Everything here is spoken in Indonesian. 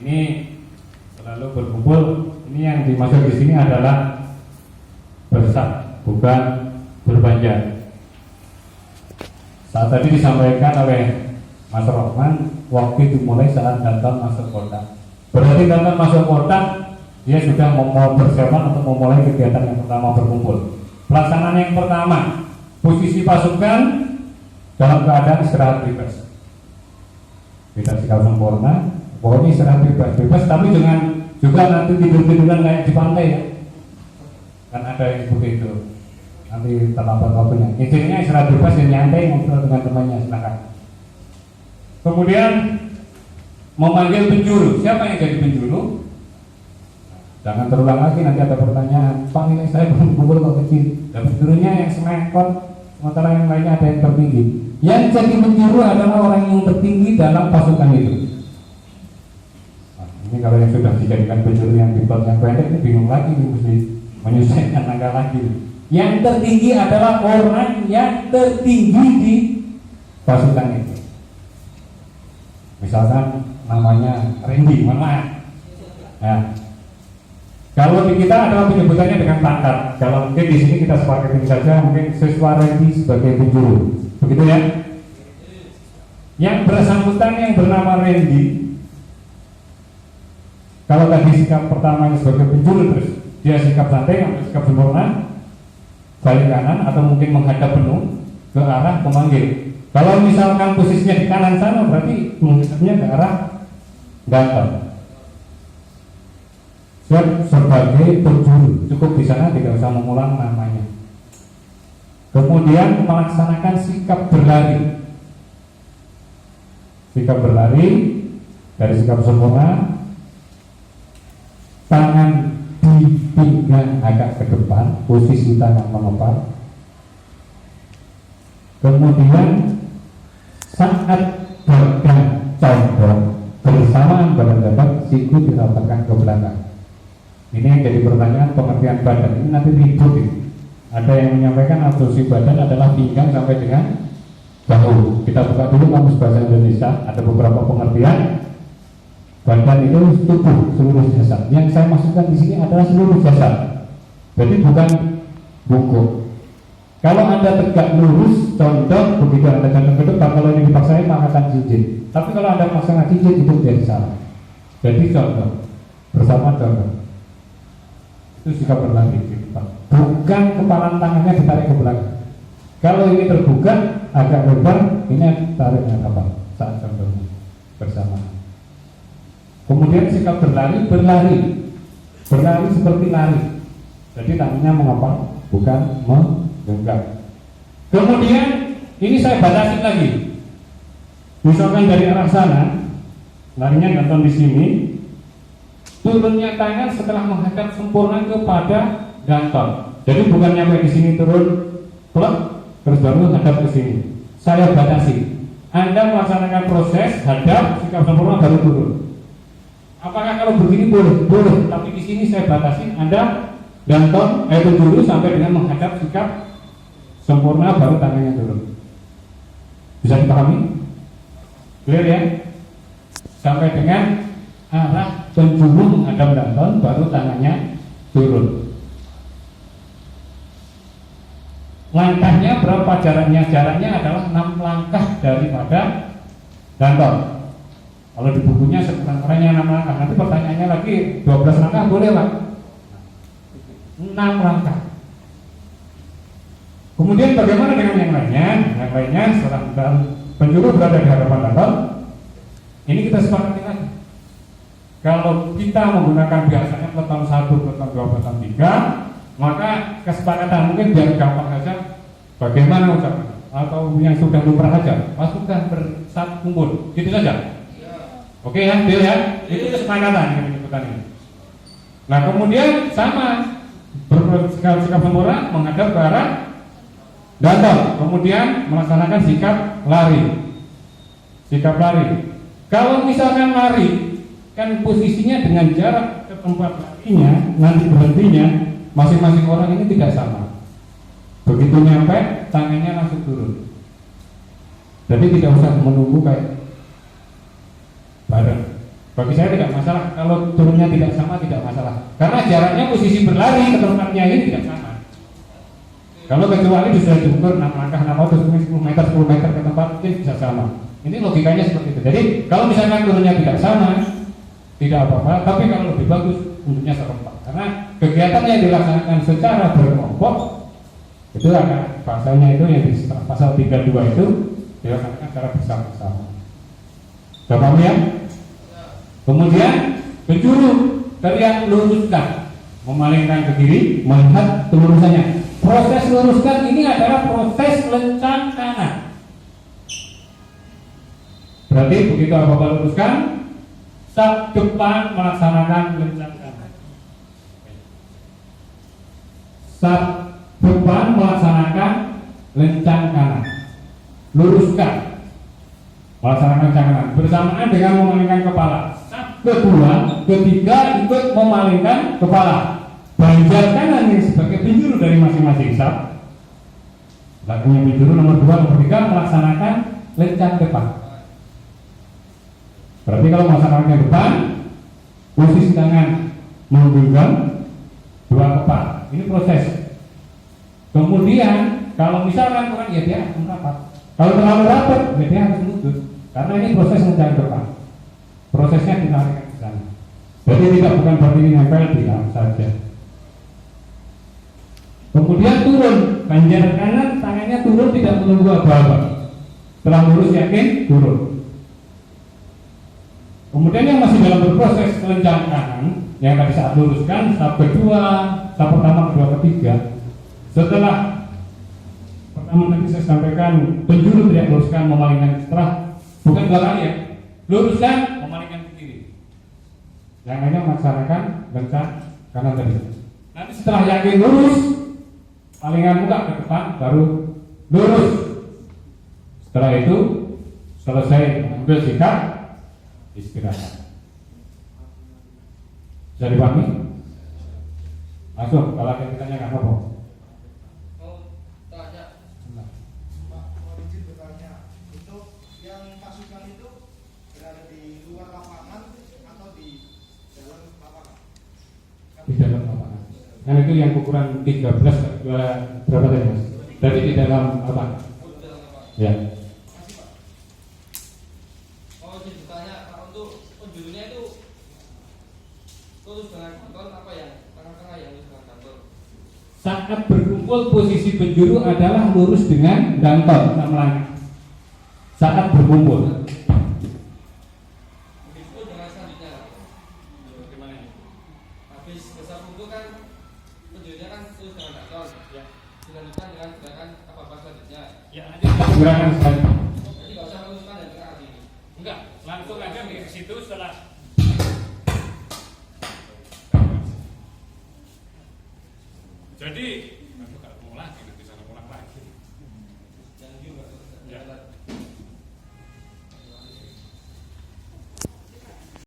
Ini selalu berkumpul. Ini yang dimaksud di sini adalah bersab, bukan berbanjar. Saat tadi disampaikan oleh Mas Rohman, waktu dimulai saat Danton masuk kota. Berarti Danton masuk kota, dia sudah mau persiapan untuk memulai kegiatan yang pertama berkumpul. Pelaksanaan yang pertama, posisi pasukan dalam keadaan istirahat bebas. Tidak sikap sempurna, pokoknya istirahat bebas, tapi dengan juga nanti tidur-tiduran kayak di pantai ya. Kan ada yang seperti itu. Nanti terlambat waktunya. Intinya istirahat bebas dan nyantai ngobrol dengan temannya, silakan. Kemudian memanggil penjuru. Siapa yang jadi penjuru? Jangan terulang lagi, nanti ada pertanyaan. Pak, ini saya belum kumpul kok kecil. Dan penjurunya yang semekot, sementara yang lainnya ada yang tertinggi. Yang jadi penjuru adalah orang yang tertinggi dalam pasukan itu. Nah, ini kalau yang sudah dijadikan penjuru yang dibuat yang pendek ini bingung lagi, mesti menyelesaikan langkah lagi. Yang tertinggi adalah orang yang tertinggi di pasukan itu. Misalkan namanya Randy, mana? Nah, kalau di kita adalah penyebutannya dengan pangkat. Kalau mungkin di sini kita sepakatin saja, mungkin siswa Randy sebagai penjuru, begitu ya? Yang bersangkutan yang bernama Randy, kalau tadi sikap pertamanya sebagai penjuru, terus dia sikap santai, atau sikap sempurna, balik kanan atau mungkin menghadap penuh ke arah pemanggil. Kalau misalkan posisinya di kanan sana, berarti menghadapnya ke arah Danton. Siap sebagai penjuru, cukup di sana, tidak usah mengulang namanya. Kemudian melaksanakan sikap berlari. Sikap berlari dari sikap sempurna, tangan di pinggang agak ke depan, posisi tangan mengepal. Kemudian saat badan condong bersamaan badan dapat, siku dirapatkan ke belakang. Ini yang jadi pertanyaan pengertian badan. Ini nanti ribut ini. Ada yang menyampaikan absorpsi badan adalah pinggang sampai dengan bahu. Kita buka dulu kamus bahasa Indonesia. Ada beberapa pengertian. Badan itu tubuh, seluruh jasad. Yang saya maksudkan di sini adalah seluruh jasad. Jadi bukan bungkuk. Kalau Anda tegak lurus, condong, begitu Anda condong ke depan, kalau ini dipaksain maka akan cincin. Tapi kalau Anda paksakan cincin itu jadi salah. Jadi condong, bersama condong. Itu sikap berlari di depan. Bukan kepala tangannya ditarik ke belakang. Kalau ini terbuka agak lebar, ini tariknya apa? Saat condongnya bersamaan. Kemudian sikap berlari seperti lari. Jadi tangannya mengepal, bukan menggenggam. Kemudian ini saya batasin lagi. Misalkan dari arah sana, larinya Danton di sini, turunnya tangan setelah menghadap sempurna kepada Danton. Jadi bukan nyampe di sini turun, plek, terus baru hadap ke sini. Saya batasi. Anda melaksanakan proses hadap sikap sempurna baru turun. Apakah kalau begini boleh? Boleh. Tapi di sini saya batasi. Anda Danton itu dulu sampai dengan menghadap sikap sempurna baru tangannya turun. Bisa dipahami? Clear ya? Sampai dengan arah penjuru menghadap Danton baru tangannya turun. Langkahnya berapa jaraknya? Jaraknya adalah 6 langkah daripada Danton. Kalau di bukunya sekurang-kurangnya 6 langkah. Nanti pertanyaannya lagi 12 langkah boleh Pak? 6 langkah. Kemudian bagaimana dengan yang lainnya? Yang lainnya setelah penjuru berada di hadapan Danton, ini kita sepakati lagi. Kalau kita menggunakan biasanya peleton 1, peleton 2, peleton 3, maka kesepakatan mungkin biar gampang saja. Bagaimana ucapan? Atau yang sudah lumrah saja, pasukan bersatu kumpul, gitu saja. Oke ya, deal ya. Itu kesepakatan yang disebutkan ini. Nah kemudian sama bersikap sempurna menghadap ke arah Danton. Kemudian melaksanakan sikap lari. Sikap lari. Kalau misalkan lari, kan posisinya dengan jarak ke tempat larinya, nanti berhentinya, masing-masing orang ini tidak sama. Begitu nyampe, tangannya langsung turun. Jadi tidak usah menunggu kayak bareng. Bagi saya tidak masalah, kalau turunnya tidak sama tidak masalah. Karena jaraknya posisi berlari ke tempatnya ini tidak sama. Kalau kecuali bisa diukur 6 langkah 6 atau 10 meter ke tempat mungkin bisa sama. Ini logikanya seperti itu. Jadi kalau misalkan turunnya tidak sama, tidak apa-apa. Tapi kalau lebih bagus untuknya serempak. Karena kegiatan yang dilaksanakan secara berkelompok itu akan bahasanya itu yang di pasal 32 itu dilaksanakan secara bersama-sama. Sudah paham ya? Kemudian penjuru teriak luruskan, memalingkan ke kiri, melihat kelurusannya. Proses luruskan ini adalah proses lencang kanan. Berarti begitu apa luruskan, sak depan melaksanakan lencang kanan. Sak depan melaksanakan lencang kanan. Luruskan, melaksanakan lencang kanan bersamaan dengan memalingkan kepala. Kedua, ketiga ikut memalingkan kepala. Banjar kanan yang sebagai penjuru dari masing-masing sab. Lakunya penjuru nomor 2, nomor 3 melaksanakan lencang depan. Berarti kalau melaksanakan depan, posisi tangan menggenggam 2 kepala. Ini proses. Kemudian kalau misalkan kurang, ya dia akan rapat. Kalau terlalu rapat, ya dia harus lutut. Karena ini proses lencang depan. Prosesnya ditarikan ke sana. Jadi tidak bukan berarti ini nempel diam saja. Kemudian turun, banjar kanan tangannya turun tidak menunggu apa-apa. Setelah lurus yakin turun. Kemudian yang masih dalam berproses lencang kanan, yang tadi saat luruskan, tahap kedua, tahap pertama, kedua, ketiga. Setelah pertama tadi saya sampaikan penjuru tidak luruskan, memalingkan setelah bukan 2 kali ya, luruskan, memalingkan ke kiri. Yang lainnya melaksanakan lencang kanan tadi. Nanti setelah yakin lurus, palingan muka ke depan, baru lurus. Setelah itu selesai mengambil sikap, istirahat. Bisa dipahami? Langsung, kalau ada yang ditanyakan apa? Di dalam lapangan. Nah itu yang ukuran 13 berapa tadi mas? Berarti di dalam lapangan. Ya. Oh jadi bertanya Pak, untuk penjurunya itu lurus dengan kantor apa yang tengah-tengah yang lurus dengan kantor? Saat berkumpul posisi penjuru adalah lurus dengan kantor, tak melangkah. Saat berkumpul. Gerakan sekali. Jadi nggak usah meluruskan dan gerak ini. Enggak, langsung aja ke situ setelah. Jadi